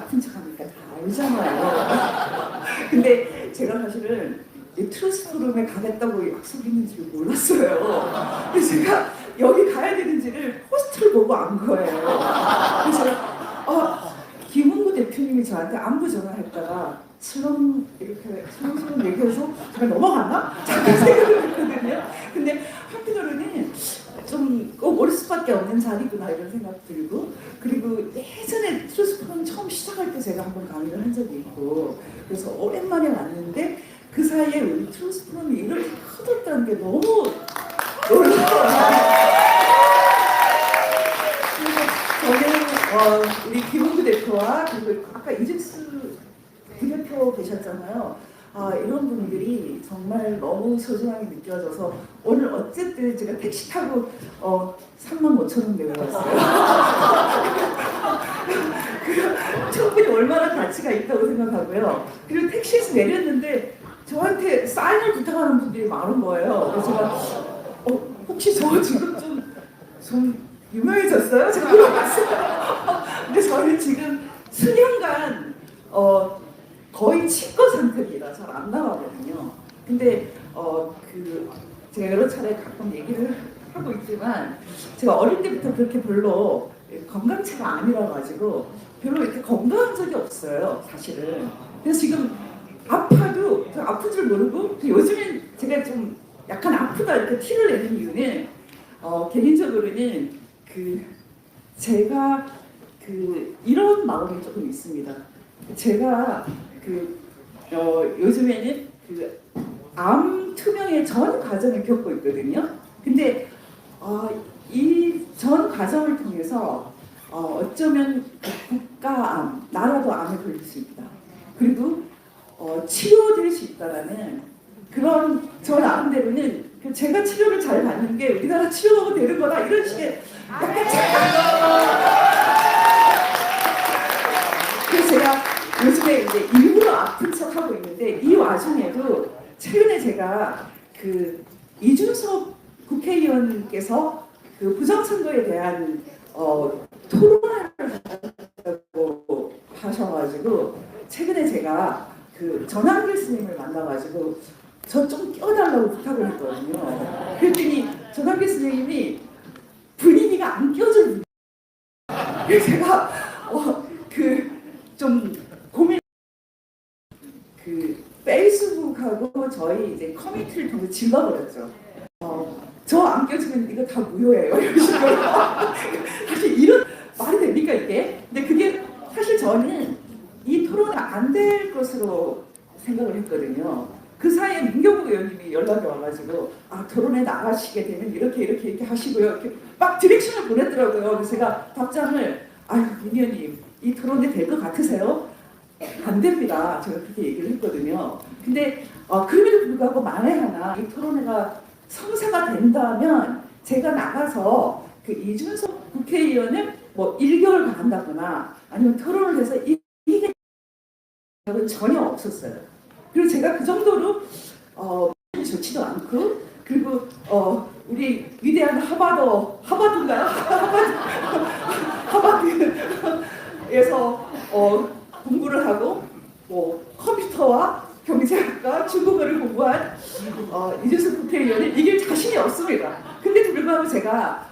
아픈 척하니까 다 알잖아요. 근데 제가 사실은 이 트러스트 포럼에 가겠다고 약속했는 줄 몰랐어요. 그래서 제가 여기 가야 되는지를 포스터를 보고 안 거예요. 그래서 제가 김은구 대표님이 저한테 안부 전화했다가 이렇게 슬렁슬렁 얘기해서 제가 넘어갔나? 잠깐 생각을 했거든요. 근데 한편으로는 좀 꼭 올 수밖에 없는 자리구나 이런 생각 들고, 그리고 예전에 트러스트 포럼 처음 시작할 때 제가 한번 강의를 한 적이 있고, 그래서 오랜만에 왔는데 그 사이에 우리 트러스트 포럼이 이렇게 커졌다는 게 너무 놀라워요. 저는 우리 김은구 대표와 그리고 아까 이준수 부대표 계셨잖아요. 이런 분들이 정말 너무 소중하게 느껴져서 오늘 어쨌든 제가 택시 타고 35,000원 내고 왔어요. 충분히 얼마나 가치가 있다고 생각하고요. 그리고 택시에서 내렸는데 저한테 사인을 부탁하는 분들이 많은 거예요. 그래서 제가 혹시 저 지금 좀 유명해졌어요? 제가 물어봤어요. 근데 저는 지금 수년간 거의 치과 상태입니다. 잘 안 나가거든요. 근데 제가 여러 차례 가끔 얘기를 하고 있지만 제가 어릴 때부터 그렇게 별로 건강체가 아니라 가지고 별로 이렇게 건강한 적이 없어요, 사실은. 그래서 지금 아파도 아픈 줄 모르고 요즘엔 제가 좀 약간 아프다 이렇게 티를 내는 이유는 개인적으로는 제가 이런 마음이 조금 있습니다. 제가 요즘에는 암 투병의 전 과정을 겪고 있거든요. 근데 이 전 과정을 통해서 어쩌면 국가암, 나라도 암에 걸릴 수 있다. 그리고 치료될 수 있다라는 그런 저 나름대로는 제가 치료를 잘 받는 게 우리나라 치료가 되는 거다 이런 식의 약간 그래서 제가 요즘에 이제 일부러 아픈 척 하고 있는데 이 와중에도 최근에 제가 이준석 국회의원께서 부정선거에 대한 토론회를 하셨다고 하셔가지고 최근에 제가 전한길 스님을 만나가지고 저 좀 껴달라고 부탁을 했거든요. 그랬더니 전한길 스님이 분위기가 안 껴줄 분위기. 그래서 제가 좀 고민 페이스북하고 저희 이제 커뮤니티를 통해서 질러버렸죠. 저 안 껴주면 이거 다 무효예요. 이런 식으로. 사실 이런 말이 됩니까 이게? 근데 그게 사실 저는 이 토론이 안 될 것으로 생각을 했거든요. 그 사이에 민경욱 의원님이 연락이 와가지고 토론에 나가시게 되면 이렇게 하시고요. 이렇게 막 디렉션을 보냈더라고요. 그래서 제가 답장을 민 의원님 이 토론이 될 것 같으세요? 안 됩니다. 제가 그렇게 얘기를 했거든요. 근데 그럼에도 불구하고 만에 하나 이 토론회가 성사가 된다면 제가 나가서 이준석 국회의원을 뭐 1개월 간다거나 아니면 토론을 해서 이게 전혀 없었어요. 그리고 제가 그 정도로 좋지도 않고 그리고 우리 위대한 하버드인가요? 하버드에서 공부를 하고 뭐 컴퓨터와 경제학과 중국어를 공부한 이준석 국회의원을 이길 자신이 없습니다. 근데도 불구하고 제가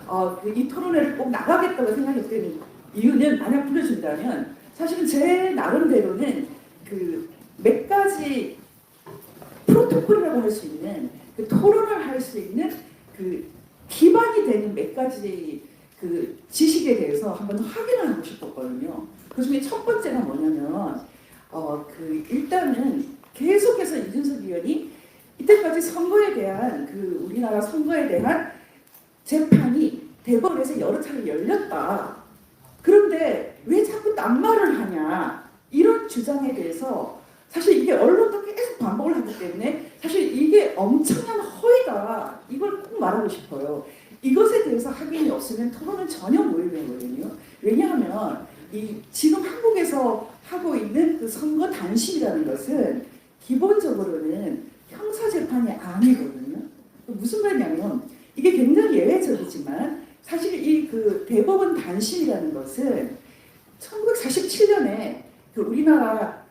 이 토론회를 꼭 나가겠다고 생각했던 이유는 만약 불러준다면 사실은 제 나름대로는 몇 가지 프로토콜이라고 할 수 있는 토론을 할 수 있는 기반이 되는 몇 가지 지식에 대해서 한번 확인을 하고 싶었거든요. 그 중에 첫 번째가 뭐냐면 일단은 계속해서 이준석 의원이 이때까지 선거에 대한 우리나라 선거에 대한 재판이 대법원에서 여러 차례 열렸다. 그런데 왜 자꾸 딴말을 하냐 이런 주장에 대해서 사실 이게 언론도 계속 반복을 하기 때문에 사실 이게 엄청난 허위다. 이걸 꼭 말하고 싶어요. 이것에 대해서 확인이 없으면 토론은 전혀 무효되거든요. 왜냐하면 지금 한국에서 하고 있는 선거 단심이라는 것은 기본적으로는 형사재판이 아니거든요. 무슨 말이냐면 이게 굉장히 예외적이지만 사실 이 대법원 단심이라는 것은 1947년에 그 우리나라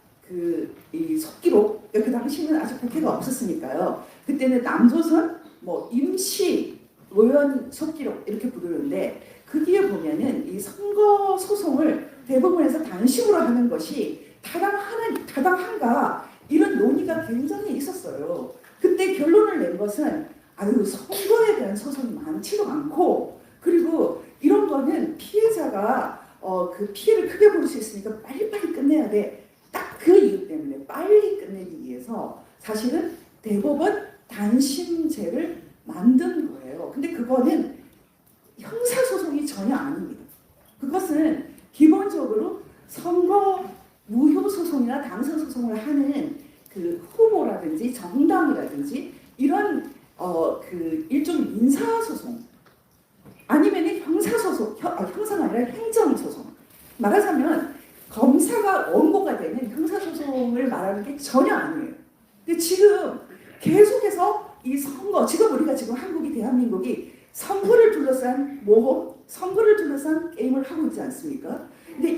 이 속기록 그 당시에는 아직 국회가 없었으니까요. 그때는 남조선 뭐 임시 의원 속기록 이렇게 부르는데 거기에 보면은 이 선거 소송을 대법원에서 단심으로 하는 것이 타당한가 이런 논의가 굉장히 있었어요. 그때 결론을 낸 것은 아유 선거에 대한 소송이 많지도 않고 그리고 이런 거는 피해자가 그 피해를 크게 볼 수 있으니까 빨리빨리 끝내야 돼. 딱 그 이유 때문에 빨리 끝내기 위해서 사실은 대법원 단심제를 만든 거예요. 근데 그거는 형사소송이 전혀 아닙니다. 그것은 기본적으로 선거 무효소송이나 당선소송을 하는 그 후보라든지 정당이라든지 이런 그 일종 민사소송 아니면 형사소송, 형사가 아니라 행정소송. 말하자면 검사가 원고가 되는 형사소송을 말하는 게 전혀 아니에요. 근데 지금 계속해서 이 선거, 지금 우리가 지금 한국이 대한민국이 선거를 둘러싼 모험, 선거를 둘러싼 게임을 하고 있지 않습니까? 근데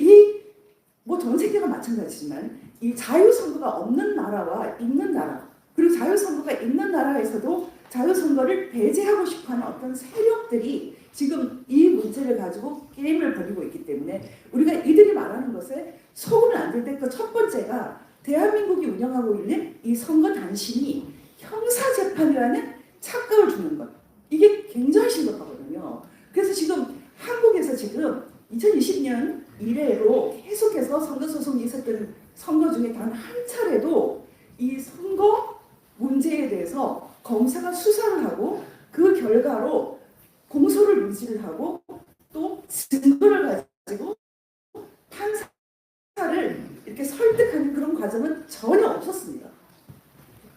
뭐 전 세계가 마찬가지지만 이 자유선거가 없는 나라와 있는 나라 그리고 자유선거가 있는 나라에서도 자유선거를 배제하고 싶어하는 어떤 세력들이 지금 이 문제를 가지고 게임을 벌이고 있기 때문에 우리가 이들이 말하는 것에 속으면 안 될 때 그 첫 번째가 대한민국이 운영하고 있는 이 선거 단심이 형사재판이라는 착각을 주는 것. 이게 굉장히 심각하거든요. 그래서 지금 한국에서 지금 2020년 이래로 계속해서 선거소송이 있었던 선거 중에 단 한 차례도 이 선거 문제에 대해서 검사가 수사를 하고 그 결과로 공소를 유지를 하고 또 증거를 가지고 판사를 이렇게 설득하는 그런 과정은 전혀 없었습니다.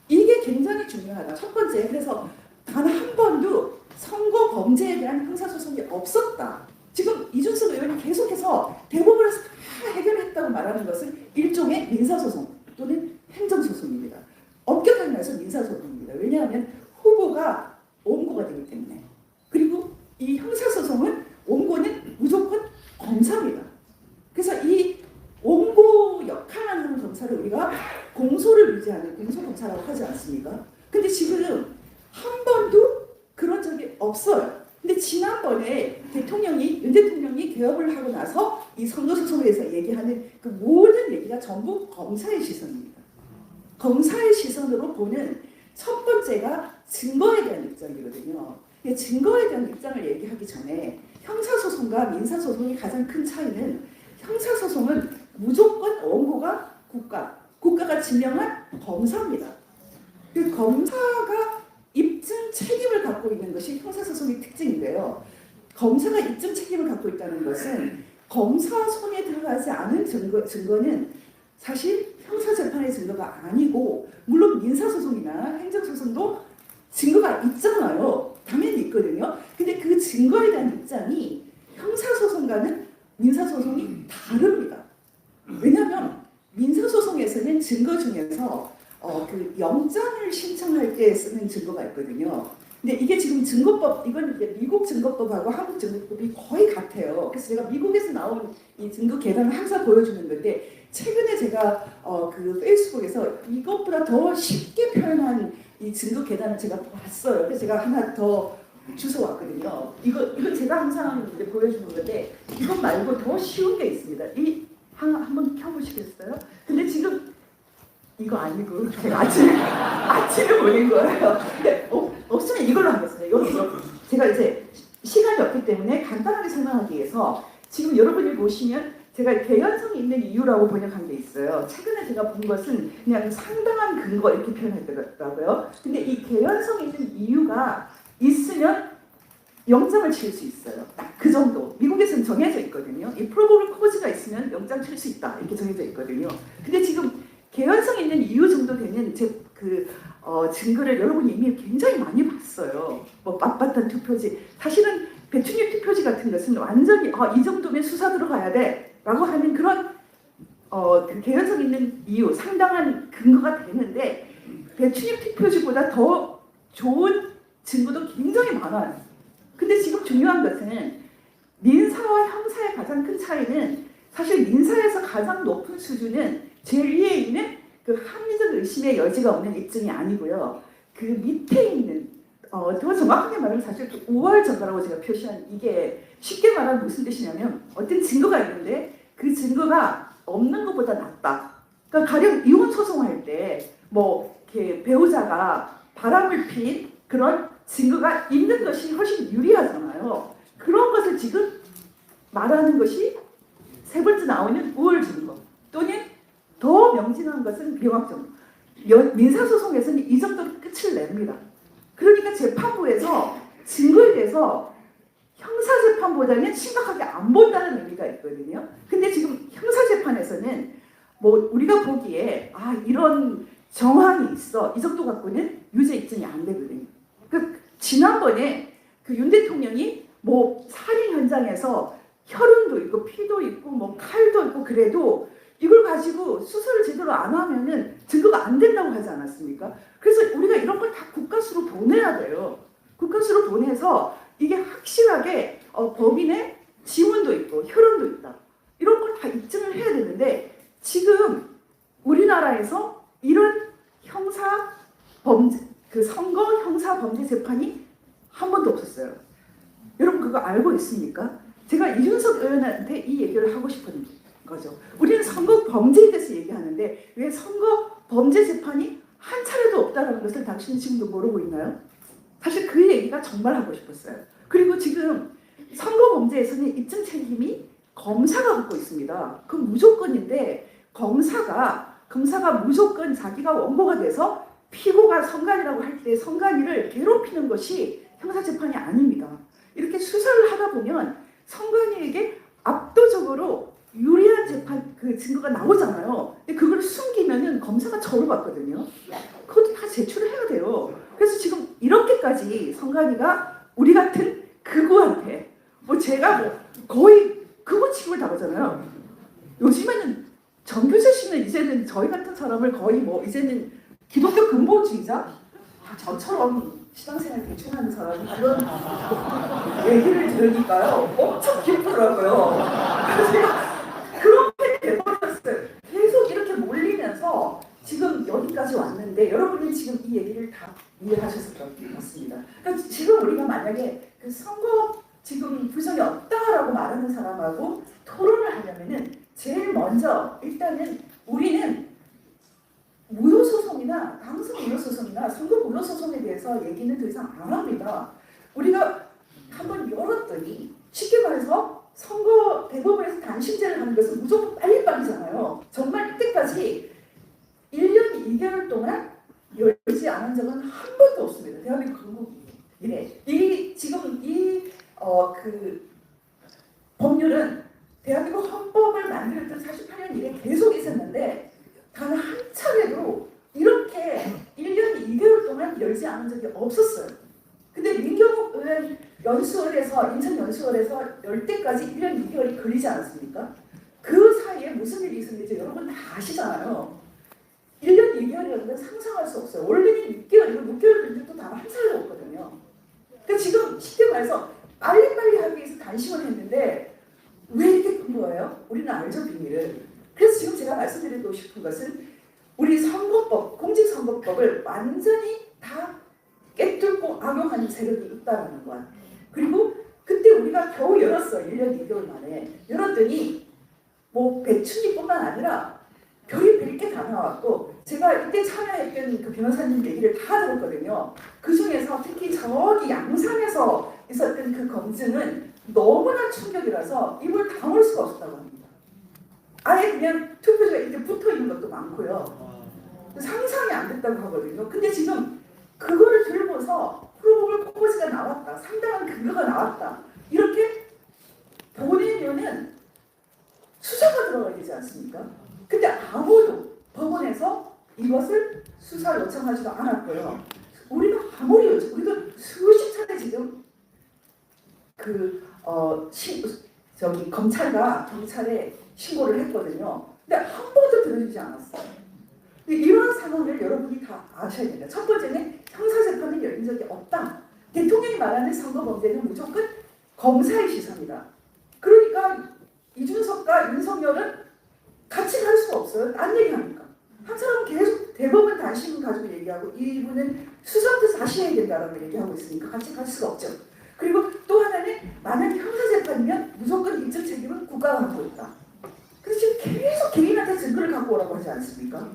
이게 굉장히 중요하다. 첫 번째, 그래서 단 한 번도 선거 범죄에 대한 형사소송이 없었다. 지금 이준석 의원이 계속해서 대법원에서 다 해결했다고 말하는 것은 일종의 민사소송 또는 행정소송입니다. 엄격하게 말해서 민사소송입니다. 왜냐하면 후보가 원고가 되기 때문에. 그리고 이 형사소송은 원고는 무조건 검사입니다. 그래서 이 원고 역할을 하는 검사를 우리가 공소를 유지하는 공소검사라고 하지 않습니까? 근데 지금 한 번도 그런 적이 없어요. 근데 지난번에 윤 대통령이 개업을 하고 나서 이 선거소송에서 얘기하는 그 모든 얘기가 전부 검사의 시선입니다. 검사의 시선으로 보는 첫 번째가 증거에 대한 입장이거든요. 증거에 대한 입장을 얘기하기 전에 형사소송과 민사소송의 가장 큰 차이는 형사소송은 무조건 원고가 국가가 지명한 검사입니다. 그 검사가 입증 책임을 갖고 있는 것이 형사소송의 특징인데요. 검사가 입증 책임을 갖고 있다는 것은 검사 손에 들어가지 않은 증거는 사실 형사재판의 증거가 아니고 물론 민사소송이나 행정소송도 증거가 있잖아요. 당연히 있거든요. 근데 그 증거에 대한 입장이 형사소송과는 민사소송이 다릅니다. 왜냐하면 민사소송에서는 증거 중에서 그 영장을 신청할 때 쓰는 증거가 있거든요. 근데 이게 지금 증거법, 이건 이제 미국 증거법하고 한국 증거법이 거의 같아요. 그래서 제가 미국에서 나온 이 증거 계산을 항상 보여주는 건데 최근에 제가 그 페이스북에서 이것보다 더 쉽게 표현한 이 증거 계산을 제가 봤어요. 그래서 제가 하나 더 주워왔거든요. 이건 제가 항상 보여주는 건데 이것 말고 더 쉬운 게 있습니다. 한번 켜보시겠어요? 근데 지금 이거 아니고 제가 아침에 보낸 거예요. 근데 없으면 이걸로 하겠습니다. 여기서 제가 이제 시간이 없기 때문에 간단하게 설명하기 위해서 지금 여러분이 보시면 제가 개연성이 있는 이유라고 번역한 게 있어요. 최근에 제가 본 것은 그냥 상당한 근거 이렇게 표현했더라고요. 근데 이 개연성이 있는 이유가 있으면 영장을 칠 수 있어요. 딱 그 정도. 미국에서는 정해져 있거든요. 이 프로버블 코즈가 있으면 영장 칠 수 있다 이렇게 정해져 있거든요. 근데 지금 개연성 있는 이유 정도 되는 증거를 여러분이 이미 굉장히 많이 봤어요. 뭐 빳빳한 투표지. 사실은 배추잎 투표지 같은 것은 완전히 이 정도면 수사 들어가야 돼라고 하는 그런 그 개연성 있는 이유, 상당한 근거가 되는데 배추잎 투표지보다 더 좋은 증거도 굉장히 많아요. 근데 지금 중요한 것은 민사와 형사의 가장 큰 차이는 사실 민사에서 가장 높은 수준은 제일 위에 있는 그 합리적 의심의 여지가 없는 입증이 아니고요. 그 밑에 있는 더 정확하게 말하면 사실 그 우월 증거라고 제가 표시한 이게 쉽게 말하면 무슨 뜻이냐면 어떤 증거가 있는데 그 증거가 없는 것보다 낫다. 그러니까 가령 이혼 소송할 때 뭐 이렇게 배우자가 바람을 핀 그런 증거가 있는 것이 훨씬 유리하잖아요. 그런 것을 지금 말하는 것이 세 번째 나오는 우월 증거 또는 더 명진한 것은 명확 증거. 민사소송에서는 이 정도로 끝을 냅니다. 그러니까 재판부에서 증거에 대해서 형사재판보다는 심각하게 안 본다는 의미가 있거든요. 근데 지금 형사재판에서는 뭐 우리가 보기에 이런 정황이 있어 이 정도 갖고는 유죄 입증이 안 되거든요. 지난번에 그 윤 대통령이 뭐 살인 현장에서 혈흔도 있고 피도 있고 뭐 칼도 있고 그래도 이걸 가지고 수사를 제대로 안 하면은 증거가 안 된다고 하지 않았습니까? 그래서 우리가 이런 걸 다 국가수로 보내야 돼요. 국가수로 보내서 이게 확실하게 범인의 지문도 있고 혈흔도 있다. 이런 걸 다 입증을 해야 되는데 지금 우리나라에서 이런 형사 범죄 그 선거 형사 범죄 재판이 한 번도 없었어요. 여러분 그거 알고 있습니까? 제가 이준석 의원한테 이 얘기를 하고 싶은 거죠. 우리는 선거 범죄에 대해서 얘기하는데 왜 선거 범죄 재판이 한 차례도 없다는 것을 당신은 지금도 모르고 있나요? 사실 그 얘기가 정말 하고 싶었어요. 그리고 지금 선거 범죄에서는 입증 책임이 검사가 갖고 있습니다. 그건 무조건인데 검사가 무조건 자기가 원고가 돼서 피고가 선관위라고 할 때 선관위를 괴롭히는 것이 형사재판이 아닙니다. 이렇게 수사를 하다 보면 선관위에게 압도적으로 유리한 재판 그 증거가 나오잖아요. 근데 그걸 숨기면은 검사가 저를 받거든요. 그것도 다 제출을 해야 돼요. 그래서 지금 이렇게까지 선관위가 우리 같은 극우한테 뭐 제가 뭐 거의 극우 취급을 당하잖아요. 요즘에는 정규재 씨는 이제는 저희 같은 사람을 거의 뭐 이제는 기독교 근본주의자 저처럼 신앙생활 대충 하는 사람이 그런 얘기를 들으니까요 엄청 기쁘더라고요. 그래서 제가 그렇게 돼버렸어요. 계속 이렇게 몰리면서 지금 여기까지 왔는데 여러분은 지금 이 얘기를 다 이해하셨을 것 같습니다. 그러니까 지금 우리가 만약에 그 선거 지금 부정이 없다라고 말하는 사람하고 토론을 하려면은 제일 먼저 일단은 우리는 무효소송이나 당선 무효소송이나 선거 무효소송에 대해서 얘기는 더 이상 안 합니다. 우리가 한번 열었더니 쉽게 말해서 선거 대법원에서 단심제를 하는 것은 무조건 빨리빨리잖아요. 정말 이때까지 1년 2개월 동안 열지 않은 적은 한 번도 없습니다. 대한민국 건국 이래. 지금 그 법률은 대한민국 헌법을 만들었던 48년 이래 계속 있었는데 단 한 차례도 이렇게 1년 2개월 동안 열지 않은 적이 없었어요. 근데 민경욱 의원 연수원에서 인천 연수원에서 열 때까지 1년 2개월이 걸리지 않았습니까? 그 사이에 무슨 일이 있었는지 여러분 다 아시잖아요. 1년 2개월이라는 건 상상할 수 없어요. 원래는 6개월이고 6개월 걸린 적도 단 한 차례도 없거든요. 그러니까 지금 쉽게 말해서 빨리빨리 하기 위해서 단심을 했는데 왜 이렇게 큰 거예요? 우리는 알죠, 비밀을. 그래서 지금 제가 말씀드리고 싶은 것은 우리 선거법, 공직선거법을 완전히 다 깨뚫고 악용하는 세력이 있다는 것. 그리고 그때 우리가 겨우 열었어요. 1년 2개월 만에. 열었더니 뭐 배춘희뿐만 아니라 별이 게 다 나왔고 제가 이때 참여했던 그 변호사님 얘기를 다 들었거든요. 그 중에서 특히 저기 양산에서 있었던 그 검증은 너무나 충격이라서 입을 다물 수가 없었다고 합니다. 아예 그냥 투표소에 이렇게 붙어 있는 것도 많고요. 상상이 안 됐다고 하거든요. 근데 지금 그거를 들고서 프로볼 포커스가 나왔다. 상당한 근거가 나왔다. 이렇게 보내면은 수사가 들어가야 되지 않습니까? 근데 아무도 법원에서 이것을 수사 요청하지도 않았고요. 우리가 아무리 우리가 수십 차례 지금 검찰과 경찰에 신고를 했거든요. 근데 한 번도 들어주지 않았어요. 이런 상황을 여러분이 다 아셔야 됩니다. 첫 번째는 형사재판을 열린 적이 없다. 대통령이 말하는 선거범죄는 무조건 검사의 시선이다. 그러니까 이준석과 윤석열은 같이 갈 수가 없어요. 딴 얘기하니까. 한 사람은 계속 대법원 단신문 가지고 얘기하고 이분은 수사도 다시 해야 된다라고 얘기하고 있으니까 같이 갈 수가 없죠. 그리고 또 하나는 만약 형사재판이면 무조건 인적 책임은 국가가 갖고 있다. 그래서 지금 계속 개인한테 증거를 갖고 오라고 하지 않습니까?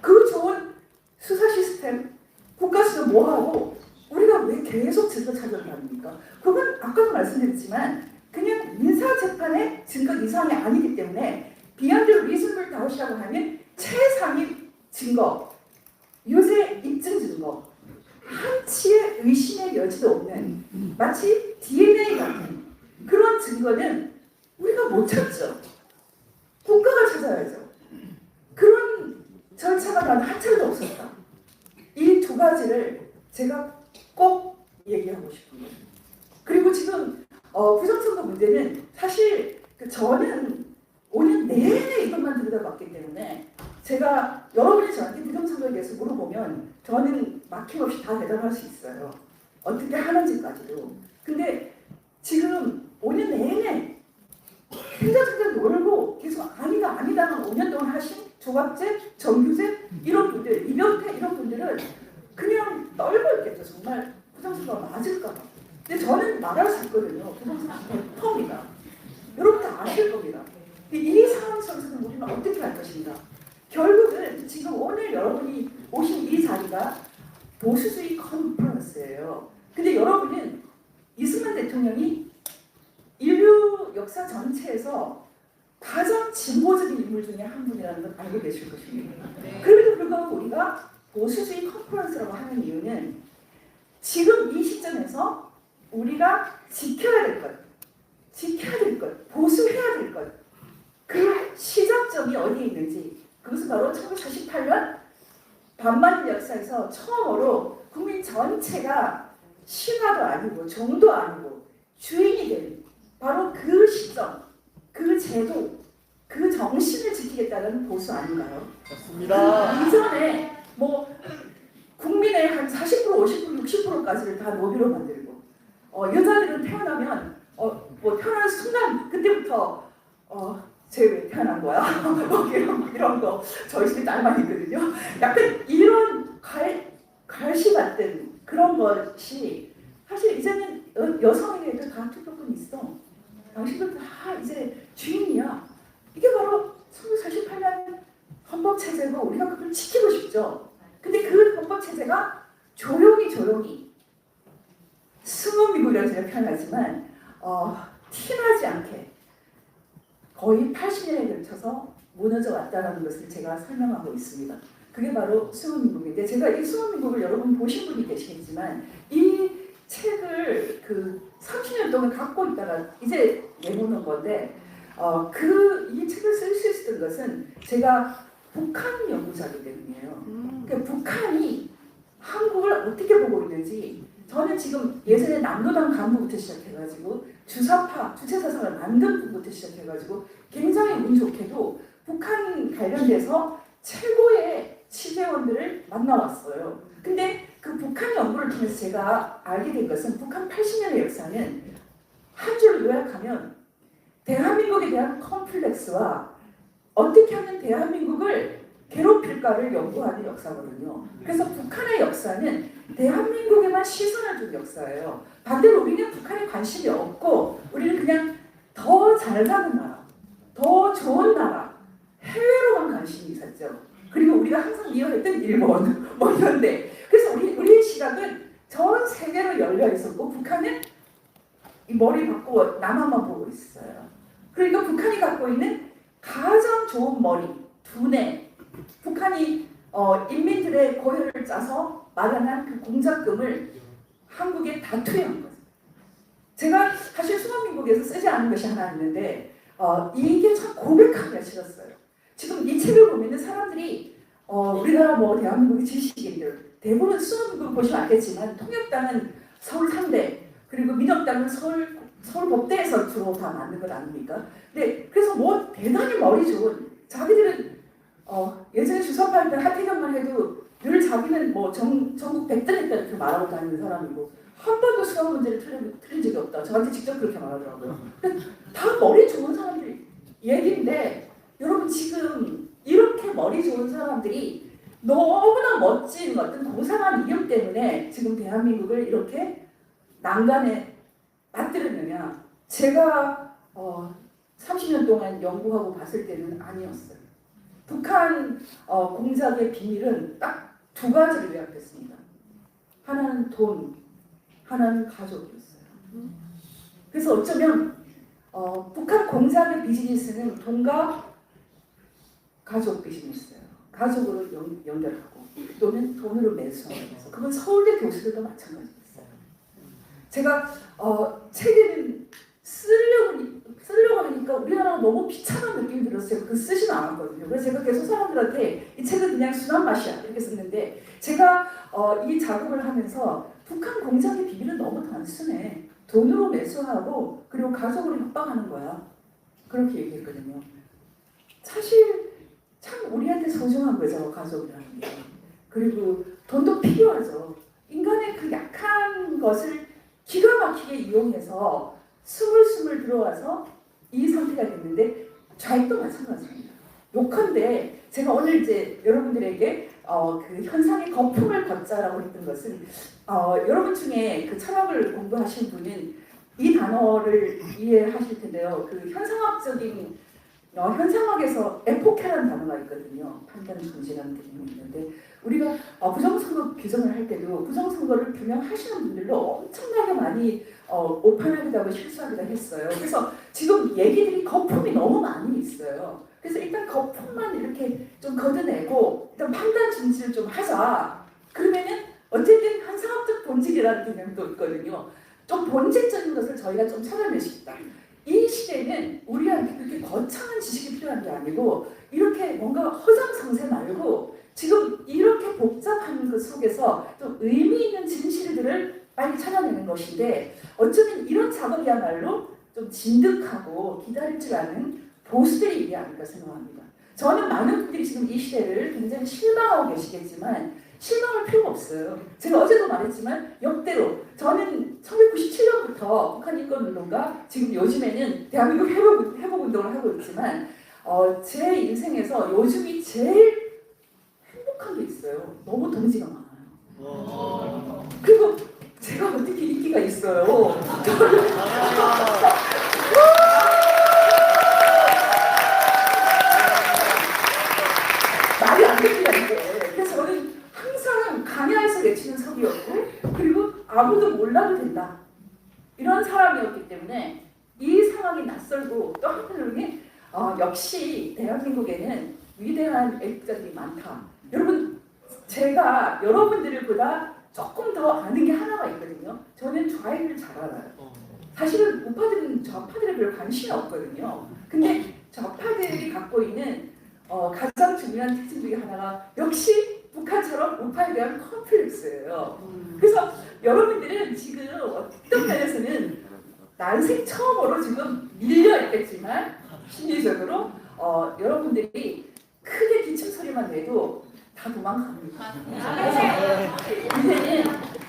그 좋은 수사 시스템, 국가 수사 뭐하고 우리가 왜 계속 증거 찾아를 합니까? 그건 아까도 말씀드렸지만 그냥 민사재판의 증거 이상이 아니기 때문에 비욘드 리즈너블 다웃이라고 하면 최상위 증거, 유죄 입증 증거, 한치의 의심의 여지도 없는 마치 DNA 같은 그런 증거는 우리가 못 찾죠. 국가가 찾아야죠. 그런 절차가 난 한 차례도 없었다. 이 두 가지를 제가 꼭 얘기하고 싶은 거예요. 그리고 지금 부정선거 문제는 사실 저는 5년 내내 이것만 들여다봤기 때문에 제가 여러분이 저한테 부정선거에 대해서 물어보면 저는 막힘없이 다 대답할 수 있어요. 어떻게 하는지까지도. 근데 지금 5년 내내 행자적인 놀고 계속 아니다 아니다만 5년 동안 하신 조갑재, 정규재 이런 분들, 이병태 이런 분들은 그냥 떨고 있겠죠. 정말 부정선거가 맞을까 봐. 근데 저는 말할 수 있거든요. 부정선거 100%입니다. 여러분 다 아실 겁니다. 이 상황 속에서는 우리는 어떻게 할 것인가? 결국은 지금 오늘 여러분이 오신 이 자리가 보수주의 컨퍼런스예요. 근데 여러분은 이승만 대통령이 인류 역사 전체에서 가장 진보적인 인물 중에 한 분이라는 걸 알고 계실 것입니다. 그럼에도 불구하고 우리가 보수주의 컨퍼런스라고 하는 이유는 지금 이 시점에서 우리가 지켜야 될 것, 보수해야 될 것, 그 시작점이 어디에 있는지 그것은 바로 1948년 반만 역사에서 처음으로 국민 전체가 신하도 아니고 종도 아니고 주인이 된 바로 그 시점, 그 제도, 그 정신을 지키겠다는 보수 아닌가요? 맞습니다. 그 이전에 뭐 국민의 한 40%, 50%, 60%까지를 다 노비로 만들고 여자들은 태어나면 뭐 태어나는 순간 그때부터 쟤 왜 태어난 거야? 이런 거 저희 집에 딸만 있거든요. 약간 이런 갈시 같은 그런 것이 사실 이제는 여성에게도 다 투표권이 있어. 당신들 다 이제 주인이야. 이게 바로 1948년 헌법체제고 우리가 그걸 지키고 싶죠. 근데 그 헌법체제가 조용히 스모미국이라고 제가 표현하지만 티나지 않게 거의 80년에 걸쳐서 무너져 왔다는 것을 제가 설명하고 있습니다. 그게 바로 수호민국인데 제가 이 수호민국을 여러분 보신 분이 계시겠지만 이 책을 그 30년 동안 갖고 있다가 이제 내보는 건데 이 책을 쓸 수 있었던 것은 제가 북한 연구자이기 때문이에요. 그러니까 북한이 한국을 어떻게 보고 있는지 저는 지금 예전에 남로당 간부부터 시작해가지고 주사파, 주체사상을 만든 분부터 시작해가지고 굉장히 운 좋게도 북한 관련돼서 최고의 취재원들을 만나왔어요. 근데 그 북한 연구를 통해서 제가 알게 된 것은 북한 80년의 역사는 한 줄로 요약하면 대한민국에 대한 컴플렉스와 어떻게 하면 대한민국을 괴롭힐까를 연구하는 역사거든요. 그래서 북한의 역사는 대한민국에만 시선을 둔 역사예요. 반대로 우리는 북한에 관심이 없고 우리는 그냥 더 잘 사는 나라, 더 좋은 나라, 해외로만 관심이 있었죠. 그리고 우리가 항상 미워했던 일본, 뭐 이런데 그래서 우리의 시각은 전 세계로 열려 있었고 북한은 이 머리 받고 남한만 보고 있어요. 그러니까 북한이 갖고 있는 가장 좋은 머리, 두뇌, 북한이 인민들의 고혈을 짜서 마련한 그 공작금을 한국에 다 투여한 거죠. 제가 사실 수원민국에서 쓰지 않은 것이 하나 있는데 이게 참 고백하기가 싫었어요. 지금 이 책을 보면 사람들이 우리나라 뭐 대한민국의 지식인들 대부분 수원민국을 보시면 알겠지만 통역당은 서울 상대 그리고 민혁당은 서울법대에서 주로 다 만든 것 아닙니까? 네, 그래서 뭐 대단히 머리 좋은 자기들은 예전에 주사파 때 하태경만 해도 늘 자기는 뭐 전국 100등 했다 이렇게 말하고 다니는 사람이고 한 번도 수학 문제를 틀린 적이 없다. 저한테 직접 그렇게 말하더라고요. 근데 다 머리 좋은 사람들이 얘기인데 여러분 지금 이렇게 머리 좋은 사람들이 너무나 멋진 어떤 고상한 이력 때문에 지금 대한민국을 이렇게 난간에 맞들었느냐? 제가 30년 동안 연구하고 봤을 때는 아니었어요. 북한 공작의 비밀은 딱 두 가지를 요약했습니다. 하나는 돈, 하나는 가족이었어요. 그래서 어쩌면 북한 공작의 비즈니스는 돈과 가족 비즈니스예요. 가족으로 연결하고 또는 돈으로 매수하면서 그건 서울대 교수들도 마찬가지였어요. 제가 책을 쓰려고 하니까 우리나라가 너무 비참한 느낌이 들었어요. 그 쓰지는 않았거든요. 그래서 제가 계속 사람들한테 이 책은 그냥 순한 맛이야 이렇게 썼는데 제가 이 작업을 하면서 북한 공작의 비밀은 너무 단순해. 돈으로 매수하고 그리고 가족으로 협박하는 거야. 그렇게 얘기했거든요. 사실 참 우리한테 소중한 거죠, 가족이라는 게. 그리고 돈도 필요하죠. 인간의 그 약한 것을 기가 막히게 이용해서 스물스물 들어와서 이 상태가 됐는데 좌익도 마찬가지입니다. 요컨대 제가 오늘 이제 여러분들에게 그 현상의 거품을 걷자라고 했던 것은 여러분 중에 그 철학을 공부하신 분은 이 단어를 이해하실 텐데요. 그 현상학적인 현상학에서 에포케라는 단어가 있거든요. 판단 존재라는 개념이 있는데 우리가 부정선거 규정을 할 때도 부정선거를 규명하시는 분들도 엄청나게 많이 오판하기도 하고 실수하기도 했어요. 그래서 지금 얘기들이 거품이 너무 많이 있어요. 그래서 일단 거품만 이렇게 좀 걷어내고 일단 판단 진지를 좀 하자. 그러면은 어쨌든 현상학적 본질이라는 개념도 있거든요. 좀 본질적인 것을 저희가 좀 찾아낼 수 있다. 이 시대는 우리한테 그렇게 거창한 지식이 필요한 게 아니고 이렇게 뭔가 허장성세 말고 지금 이렇게 복잡한 그 속에서 좀 의미 있는 진실들을 빨리 찾아내는 것인데 어쩌면 이런 작업이야말로 좀 진득하고 기다릴 줄 아는 보수들의 일이 아닐까 생각합니다. 저는 많은 분들이 지금 이 시대를 굉장히 실망하고 계시겠지만 실망할 필요가 없어요. 제가 어제도 말했지만 역대로 저는 1997년부터 북한 인권운동가 지금 요즘에는 대한민국 회복운동을 하고 있지만 제 인생에서 요즘이 제일 행복한 게 있어요. 너무 동지가 많아요. 그리고 제가 어떻게 인기가 있어요. 말이 안 됩니다 이게. 그래서 저는 항상 강야에서 외치는 석이었고 그리고 아무도 몰라도 된다 이런 사람이었기 때문에 이 상황이 낯설고 또 한편으로는 역시 대한민국에는 위대한 애국자들이 많다. 여러분 제가 여러분들보다 조금 더 아는 게 하나가 있거든요. 저는 좌익을 잘 알아요. 사실은 우파들은 좌파들에 별 관심이 없거든요. 근데 좌파들이 갖고 있는 가장 중요한 특징 중에 하나가 역시 북한처럼 우파에 대한 컴플렉스예요. 그래서 여러분들은 지금 어떤 면에서는 난생 처음으로 지금 밀려 있겠지만 심리적으로 여러분들이 크게 기침 소리만 내도 다 도망갑니다. 그래서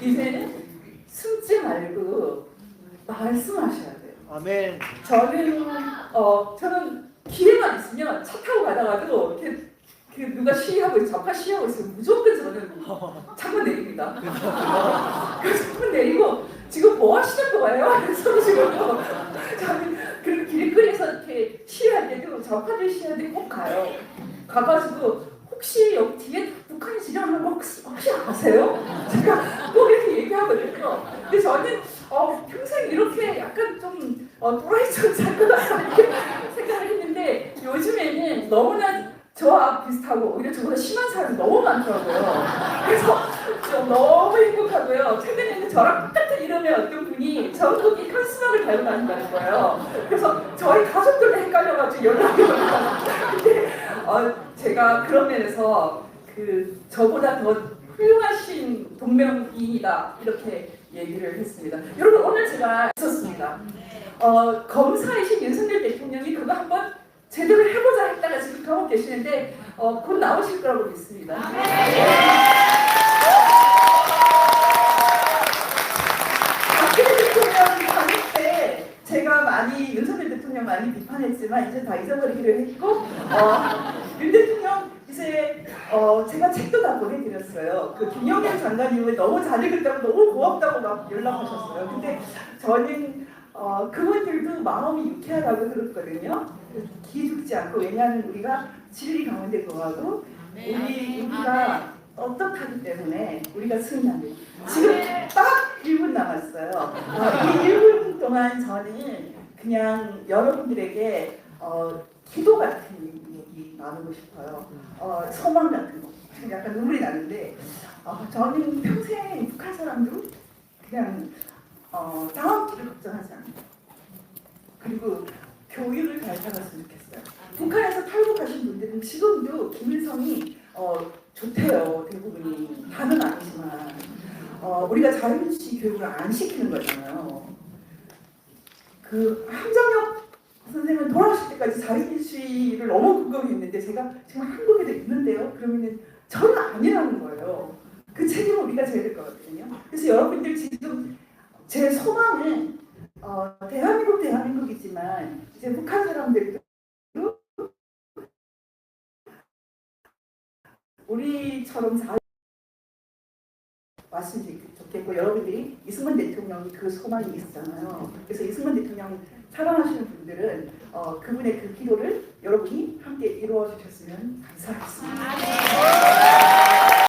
이제는 숨지 말고 말씀하셔야 돼요. 아멘. 저는 기회만 있으면 차 타고 가다가도 이렇게 누가 시위하고 좌파 시위하고 있으면 무조건 저는 창문 내립니다. 그래서 창문 내리고 지금 뭐 하시는 거예요? 그래서 지금 저는 그리고 길거리에서 이렇게 시위할 때도 좌파들 시위할 때 꼭 가요. 가가지고 혹시 여기 뒤에 북한이 지령하는 거 혹시 아세요? 제가 꼭 이렇게 얘기하거든요. 근데 저는 평생 이렇게 약간 좀 또라이처럼 살 것 같다 이렇게 생각을 했는데 요즘에는 너무나 저와 비슷하고 오히려 저보다 심한 사람이 너무 많더라고요. 그래서 좀 너무 행복하고요. 최근에는 저랑 똑같은 이름의 어떤 분이 전국이 현수막을 달고 다닌다는 거예요. 그래서 저희 가족들도 헷갈려가지고 연락이 오니까 근데 제가 그런 면에서 저보다 더 훌륭하신 동명이인이다 이렇게 얘기를 했습니다. 여러분 오늘 제가 있었습니다. 검사이신 윤석열 대통령이 그거 한번 제대로 해보자 했다가 지금 감옥 계시는데 곧 나오실 거라고 믿습니다. 박근혜 대통령 감옥 때 제가 윤석열 대통령 많이 비판했지만 이제 다 잊어버리기로 했고 윤 대통령 이제 제가 책도 다 보내드렸어요. 그 김영현 장관님은 너무 잘 읽었다고 너무 고맙다고 막 연락하셨어요. 근데 저는 그분들도 마음이 유쾌하다고 들었거든요. 기죽지 않고 왜냐하면 우리가 진리 가운데 거하고 우리가 떳떳하기 때문에 우리가 승리합니다. 지금 딱 1분 남았어요. 이 1분 동안 저는 그냥 여러분들에게 기도 같은 얘기 나누고 싶어요. 소망 같은 거. 약간 눈물이 나는데 저는 평생 북한 사람들 그냥 다음 길을 걱정하지 않아요. 그리고 교육을 잘 받았으면 좋겠어요. 북한에서 탈북하신 분들은 지금도 김일성이 좋대요. 대부분이 다는 아니지만 우리가 자유주의 교육을 안 시키는 거잖아요. 그 함정혁 선생님은 돌아가실 때까지 자유주의를 너무 궁금했는데 제가 지금 한국에도 있는데요. 그러면은 저는 아니라는 거예요. 그 책임을 우리가 져야 될 거거든요. 그래서 여러분들 지금 제 소망은 대한민국이지만 이제 북한 사람들도 우리처럼 왔으면 좋겠고 여러분들이 이승만 대통령이 그 소망이 있었잖아요. 그래서 이승만 대통령 사랑하시는 분들은 그분의 그 기도를 여러분이 함께 이루어 주셨으면 감사하겠습니다.